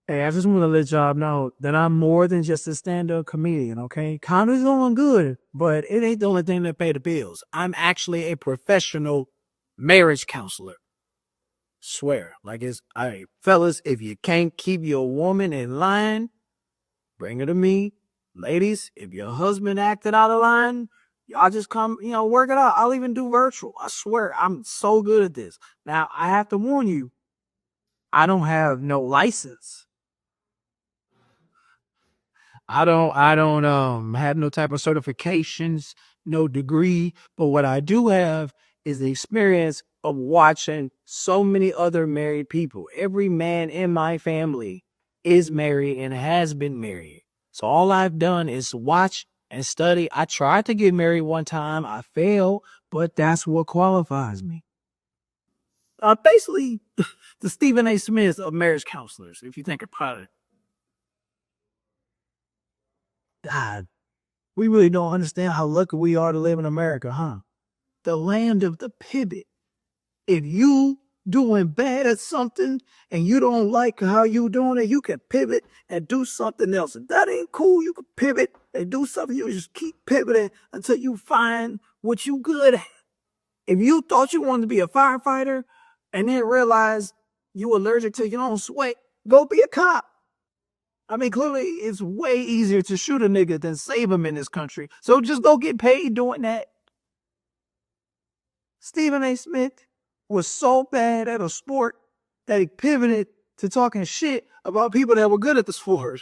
Hey, I just want to let y'all know that I'm more than just a stand-up comedian, okay? Comedy's going good, but it ain't the only thing that pay the bills. I'm actually a professional marriage counselor. Swear. Like fellas, if you can't keep your woman in line, bring her to me. Ladies, if your husband acted out of line, y'all just come, work it out. I'll even do virtual. I swear, I'm so good at this. Now, I have to warn you, I don't have no license. I don't have no type of certifications, no degree, but what I do have is the experience of watching so many other married people. Every man in my family is married and has been married. So all I've done is watch and study. I tried to get married one time. I failed, but that's what qualifies me. Basically, the Stephen A. Smith of marriage counselors, if you think about it. God, we really don't understand how lucky we are to live in America, huh? The land of the pivot. If you doing bad at something and you don't like how you doing it, you can pivot and do something else. If that ain't cool, you can pivot and do something. You just keep pivoting until you find what you good at. If you thought you wanted to be a firefighter and then realize you allergic to your own sweat, go be a cop. I mean, clearly it's way easier to shoot a nigga than save him in this country. So just go get paid doing that. Stephen A. Smith was so bad at a sport that he pivoted to talking shit about people that were good at the sport.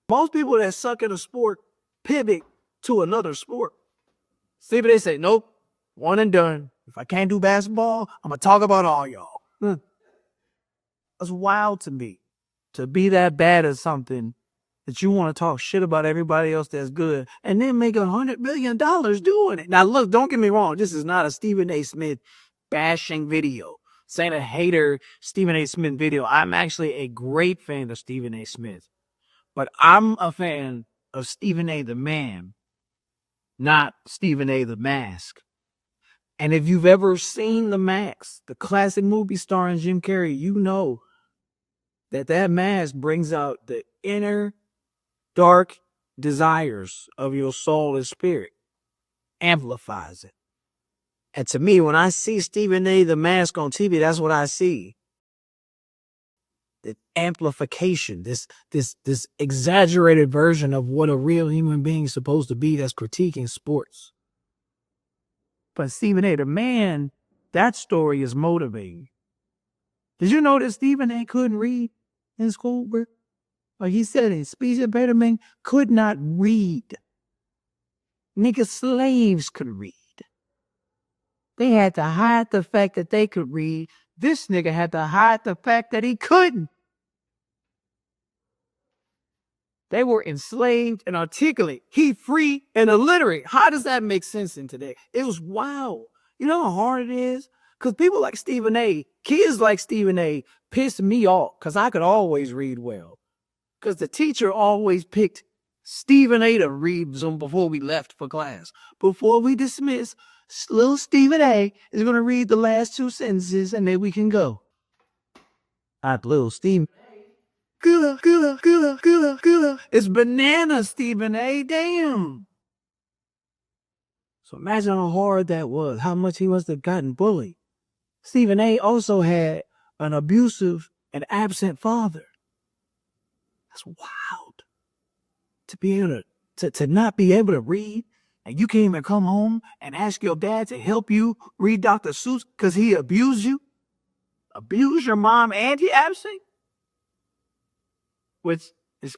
Most people that suck at a sport pivot to another sport. Stephen A. said, nope, one and done. If I can't do basketball, I'm going to talk about all y'all. That's wild to me. To be that bad at something that you want to talk shit about everybody else that's good and then make $100 million doing it. Now, look, don't get me wrong. This is not a Stephen A. Smith bashing video, saying a hater Stephen A. Smith video. I'm actually a great fan of Stephen A. Smith, but I'm a fan of Stephen A. the man, not Stephen A. the mask. And if you've ever seen The Mask, the classic movie starring Jim Carrey, you know that mask brings out the inner dark desires of your soul and spirit, amplifies it. And to me, when I see Stephen A. the mask on TV, that's what I see. The amplification, this exaggerated version of what a real human being is supposed to be that's critiquing sports. But Stephen A. the man, that story is motivating. Did you know that Stephen A. couldn't read in school, bro? Like he said, his speech impediment could not read. Nigga, slaves could read. They had to hide the fact that they could read. This nigga had to hide the fact that he couldn't. They were enslaved and articulate. He free and illiterate. How does that make sense in today? It was wild. You know how hard it is? Because people like Stephen A., kids like Stephen A., pissed me off because I could always read well. Because the teacher always picked Stephen A. to read them before we left for class. Before we dismiss, little Stephen A. is going to read the last two sentences and then we can go. Little Stephen. Good. It's banana, Stephen A. Damn. So imagine how hard that was, how much he must have gotten bullied. Stephen A. also had an abusive and absent father. That's wild. To be able to not be able to read, and you can't even come home and ask your dad to help you read Dr. Seuss because he abused you? Abuse your mom and he absent? Which is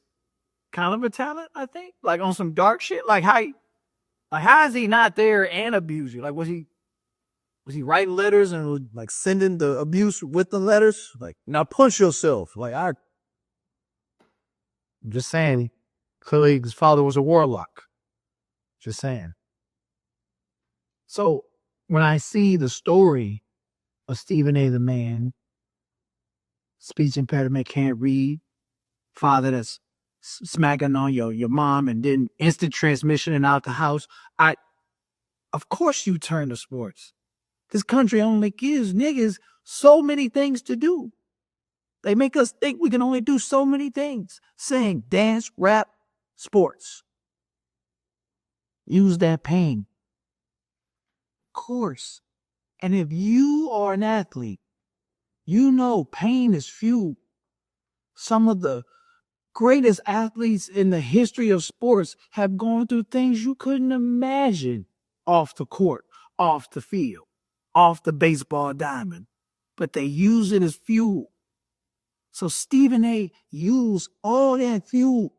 kind of a talent, I think. Like on some dark shit. Like how is he not there and abuse you? Like was he writing letters and like sending the abuse with the letters? Like, now punch yourself. Like I'm just saying, clearly his father was a warlock. Just saying. So when I see the story of Stephen A. the man, speech impediment, can't read, father that's smacking on your mom and then instant transmission and out the house, of course you turn to sports. This country only gives niggas so many things to do. They make us think we can only do so many things. Sing, dance, rap, sports. Use that pain. Of course. And if you are an athlete, you know pain is fuel. Some of the greatest athletes in the history of sports have gone through things you couldn't imagine off the court, off the field, off the baseball diamond. But they use it as fuel. So Stephen A. used all that fuel,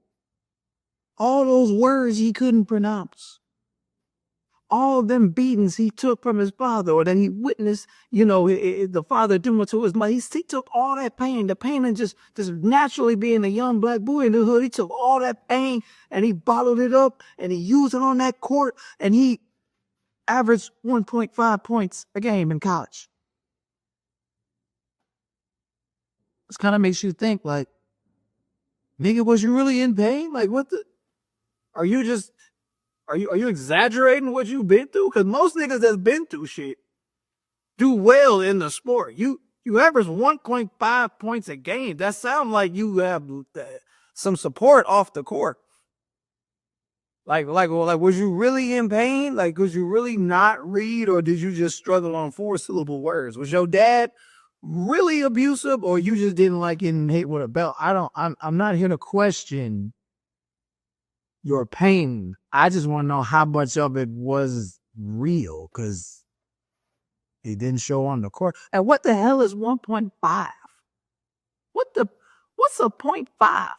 all those words he couldn't pronounce, all of them beatings he took from his father or that he witnessed, the father doing to his mother. He took all that pain, the pain of just naturally being a young black boy in the hood. He took all that pain and he bottled it up and he used it on that court and he averaged 1.5 points a game in college. This kind of makes you think like, nigga, was you really in pain? Like, what the? Are you exaggerating what you've been through? Because most niggas that's been through shit do well in the sport. You average 1.5 points a game. That sounds like you have some support off the court. Like, was you really in pain? Like, could you really not read, or did you just struggle on 4-syllable words? Was your dad really abusive, or you just didn't like getting hit with a belt? I'm not here to question your pain. I just want to know how much of it was real, because it didn't show on the court. And what the hell is 1.5? What's a 0.5?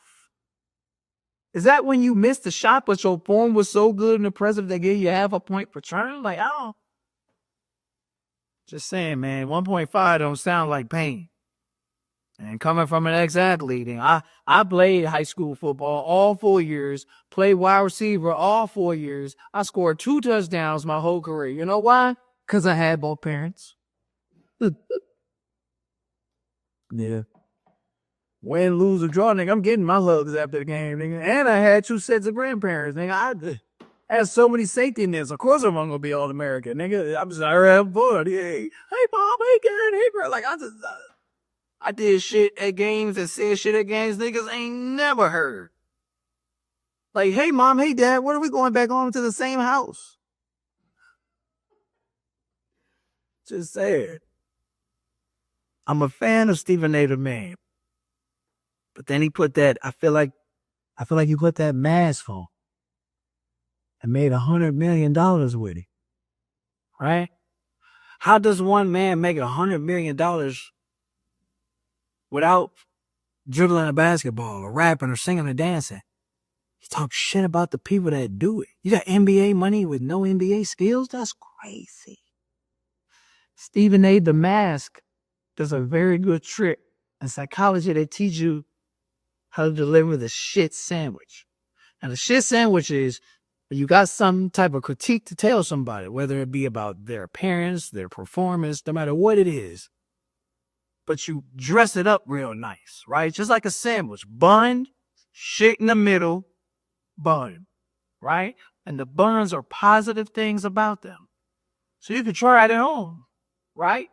Is that when you missed the shot, but your form was so good in the present they gave you half a point per turn? Like, I don't. Just saying, man, 1.5 don't sound like pain. And coming from an ex-athlete, and I played high school football all 4 years, played wide receiver all 4 years. I scored 2 touchdowns my whole career. You know why? Because I had both parents. Yeah. Win, lose, or draw, nigga, I'm getting my hugs after the game, nigga. And I had 2 sets of grandparents, nigga. I had so many safety nets. Of course I'm gonna be All-American, nigga. I'm just having fun. Hey, mom, hey, Karen, hey, bro. Like, I did shit at games and said shit at games niggas ain't never heard. Like, hey, mom, hey, dad, what are we going back home to the same house? Just saying. I'm a fan of Stephen A. the man. But then he put that, I feel like he put that mask on and made $100 million with it. Right? How does one man make $100 million without dribbling a basketball or rapping or singing or dancing? He talks shit about the people that do it. You got NBA money with no NBA skills? That's crazy. Stephen A. the Mask does a very good trick. In psychology, they teach you how to deliver the shit sandwich. And the shit sandwich is you got some type of critique to tell somebody, whether it be about their appearance, their performance, no matter what it is. But you dress it up real nice, right? Just like a sandwich. Bun, shit in the middle, bun, right? And the buns are positive things about them. So you can try it at home, right?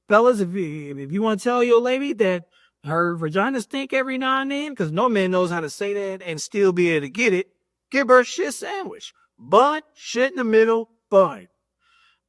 Fellas, if you want to tell your lady that her vagina stink every now and then, because no man knows how to say that and still be able to get it, give her a shit sandwich. Bun, shit in the middle, bun.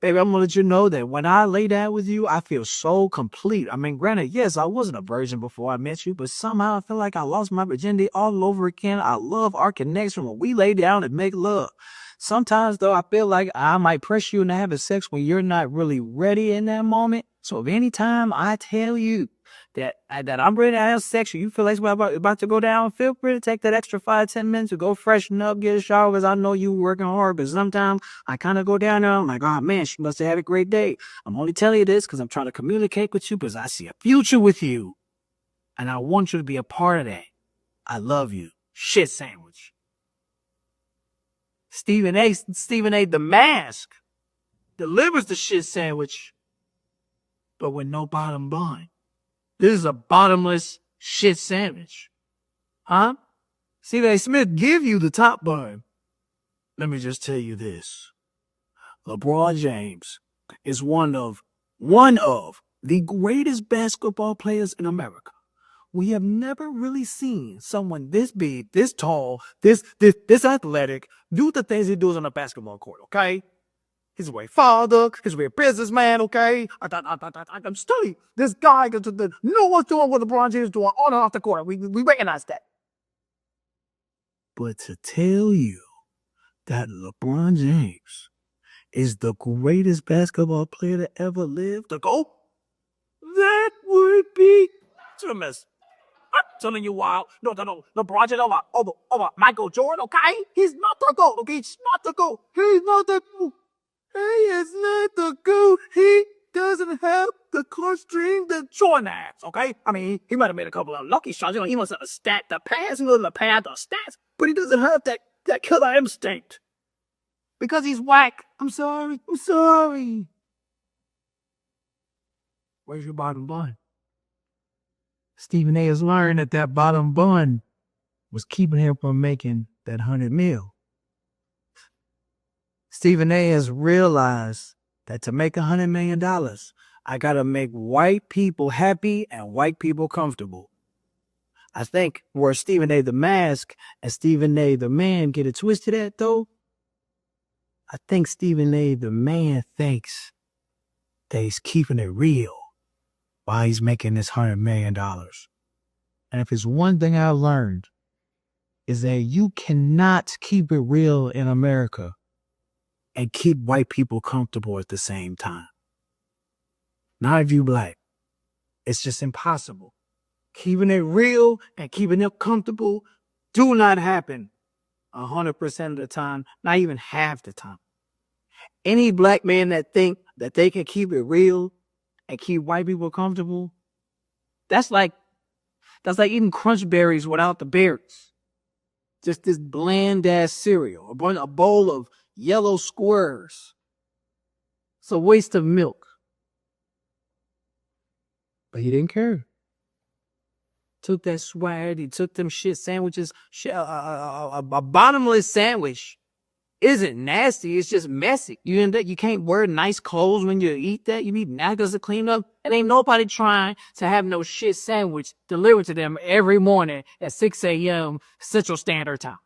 Baby, I'm going to let you know that when I lay down with you, I feel so complete. I mean, granted, yes, I wasn't a virgin before I met you, but somehow I feel like I lost my virginity all over again. I love our connection when we lay down and make love. Sometimes, though, I feel like I might press you into having sex when you're not really ready in that moment. So if anytime I tell you that I'm ready to have sex, you feel like we're about to go down, feel free to take that extra 5-10 minutes to go freshen up, get a shower, because I know you working hard. But sometimes I kind of go down there, I'm like, oh man, she must have had a great day. I'm only telling you this because I'm trying to communicate with you because I see a future with you. And I want you to be a part of that. I love you. Shit sandwich. Stephen A. the Mask delivers the shit sandwich, but with no bottom bun. This is a bottomless shit sandwich. Huh? Stephen A. Smith give you the top bun. Let me just tell you this. LeBron James is one of the greatest basketball players in America. We have never really seen someone this big, this tall, this athletic do the things he does on a basketball court, okay? He's a great father, he's a great businessman, okay? I'm studying. This guy know what's doing what LeBron James is doing on and off the court. We recognize that. But to tell you that LeBron James is the greatest basketball player to ever live, the GOAT, that would be infamous. I'm telling you why. No, LeBron James over Michael Jordan, okay? He's not the GOAT, okay? He's not the GOAT. He's not the GOAT. He is not the GOAT. He doesn't have the clutch string that Jordan has, okay? I mean, he might have made a couple of lucky shots. You know, he must have stacked the pass, he must have padded the stats, but he doesn't have that killer instinct. Because he's whack. I'm sorry. Where's your bottom bun? Stephen A. has learned that bottom bun was keeping him from making that $100 million. Stephen A. has realized that to make $100 million, I gotta make white people happy and white people comfortable. I think where Stephen A. the Mask and Stephen A. the Man get it twisted at, though, I think Stephen A. the Man thinks that he's keeping it real while he's making this $100 million. And if it's one thing I've learned, is that you cannot keep it real in America and keep white people comfortable at the same time. Not if you black. It's just impossible. Keeping it real and keeping it comfortable do not happen 100% of the time, not even half the time. Any black man that think that they can keep it real and keep white people comfortable, that's like eating Crunch Berries without the berries. Just this bland ass cereal, a bowl of yellow squares. It's a waste of milk. But he didn't care. Took that swag, he took them shit sandwiches. A bottomless sandwich isn't nasty, it's just messy. You can't wear nice clothes when you eat that. You need napkins to clean up. And ain't nobody trying to have no shit sandwich delivered to them every morning at 6 a.m. Central Standard Time.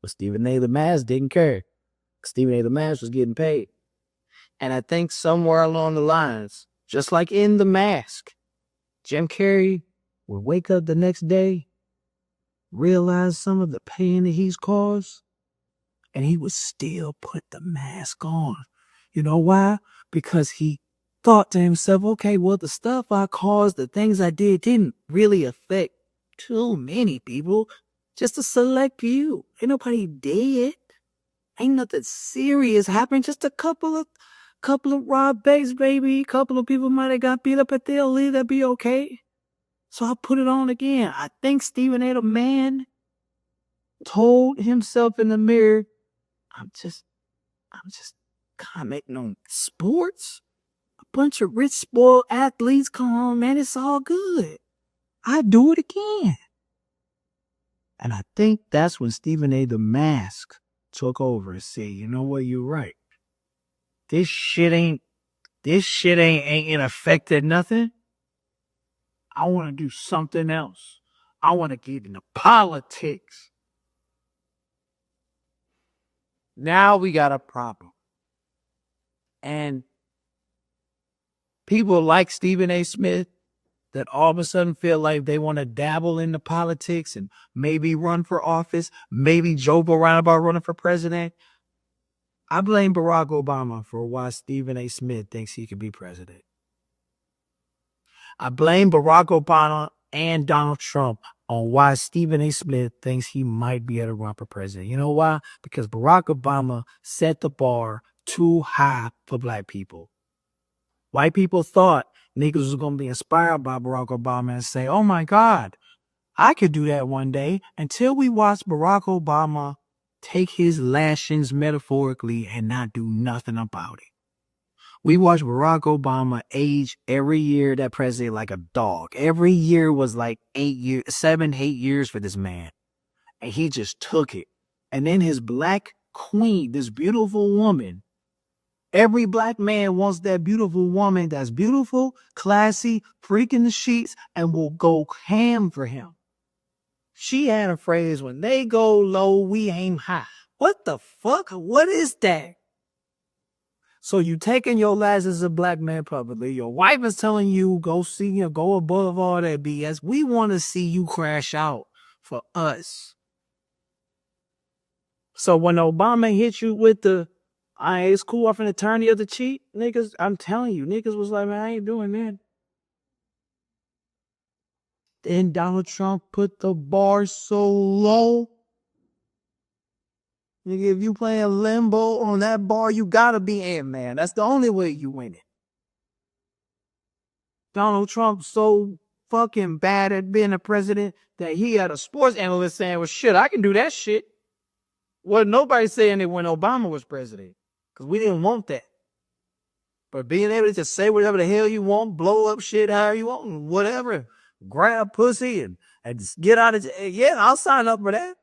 But Stephen A. the Mask didn't care. Stephen A. the Mask was getting paid. And I think somewhere along the lines, just like in The Mask, Jim Carrey would wake up the next day, realize some of the pain that he's caused, and he would still put the mask on. You know why? Because he thought to himself, okay, well, the stuff I caused, the things I didn't really affect too many people, just a select few. Ain't nobody dead. Ain't nothing serious happened. Just a couple of robbed banks, baby. A couple of people might have got beat up at their leave. That'd be okay. So I put it on again. I think Stephen A. the Man told himself in the mirror, I'm just commenting on sports. A bunch of rich, spoiled athletes. Come on, man. It's all good. I do it again. And I think that's when Stephen A. the Mask took over and said, you know what, you're right. This shit ain't affected nothing. I want to do something else. I want to get into politics. Now we got a problem. And people like Stephen A. Smith that all of a sudden feel like they want to dabble into politics and maybe run for office, maybe joke around about running for president. I blame Barack Obama for why Stephen A. Smith thinks he could be president. I blame Barack Obama and Donald Trump on why Stephen A. Smith thinks he might be able to run for president. You know why? Because Barack Obama set the bar too high for black people. White people thought niggas was going to be inspired by Barack Obama and say, oh my God, I could do that one day, until we watched Barack Obama take his lashings metaphorically and not do nothing about it. We watched Barack Obama age every year that president like a dog. Every year was like 7, 8 years for this man. And he just took it. And then his black queen, this beautiful woman, Every black man wants that beautiful woman that's beautiful, classy, freaking the sheets, and will go ham for him. She had a phrase, when they go low, we aim high. What the fuck? What is that? So you taking your last as a black man publicly. Your wife is telling you, go see or go above all that BS. We want to see you crash out for us. So when Obama hit you with the, it's cool, I'm finna turn the other cheek, niggas, I'm telling you, niggas was like, man, I ain't doing that. Then Donald Trump put the bar so low. Nigga, if you playing limbo on that bar, you gotta be Ant-Man. That's the only way you win it. Donald Trump so fucking bad at being a president that he had a sports analyst saying, well, shit, I can do that shit. Well, nobody saying it when Obama was president, because we didn't want that. But being able to just say whatever the hell you want, blow up shit however you want, and whatever, grab pussy and just get out of jail. Yeah, I'll sign up for that.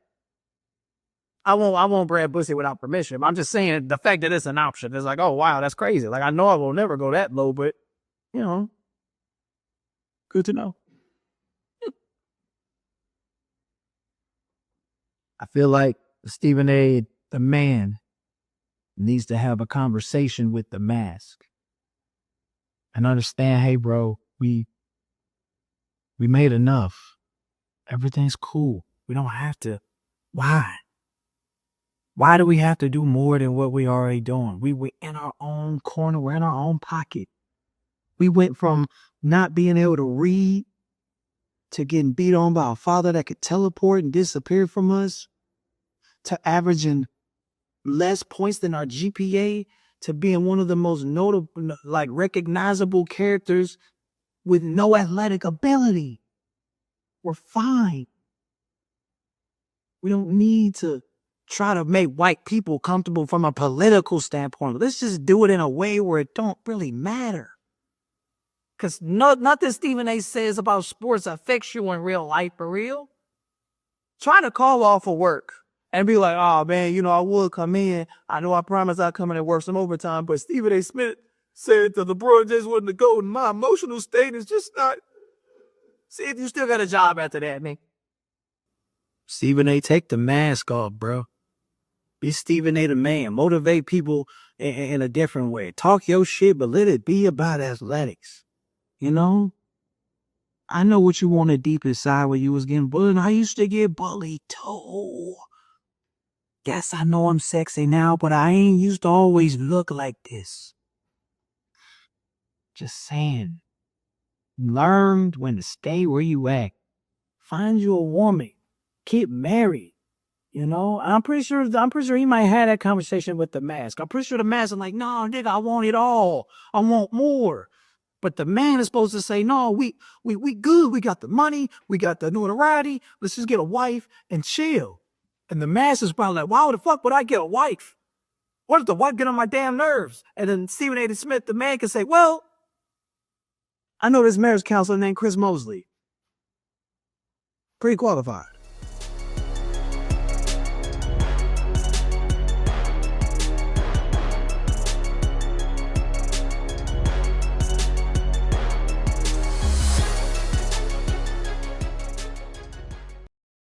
I won't grab pussy without permission. I'm just saying the fact that it's an option. It's like, oh wow, that's crazy. Like I know I will never go that low, but you know, good to know. I feel like Stephen A., the man, needs to have a conversation with the mask and understand, hey, bro, we made enough. Everything's cool. We don't have to. Why? Why do we have to do more than what we already doing? We in our own corner. We're in our own pocket. We went from not being able to read to getting beat on by a father that could teleport and disappear from us to averaging less points than our GPA to being one of the most notable, like recognizable characters with no athletic ability. We're fine. We don't need to try to make white people comfortable from a political standpoint. Let's just do it in a way where it don't really matter. Because nothing Stephen A. says about sports affects you in real life for real. Trying to call off of work and be like, oh man, you know, I would come in. I know I promised I'd come in and work some overtime, but Stephen A. Smith said that LeBron James wasn't to go, and my emotional state is just not. See if you still got a job after that, man. Stephen A., take the mask off, bro. Be Stephen A. the man. Motivate people in a different way. Talk your shit, but let it be about athletics. You know? I know what you wanted deep inside when you was getting bullied. I used to get bullied too. Yes, I know I'm sexy now, but I ain't used to always look like this. Just saying. Learned when to stay where you at. Find you a woman. Get married. You know, I'm pretty sure he might have that conversation with the mask. I'm pretty sure the mask is like, no, nigga, I want it all. I want more. But the man is supposed to say, no, we good. We got the money. We got the notoriety. Let's just get a wife and chill. And the mask is probably like, why the fuck would I get a wife? What if the wife get on my damn nerves? And then Stephen A. Smith, the man, can say, well, I know this marriage counselor named Chris Mosley. Pretty qualified.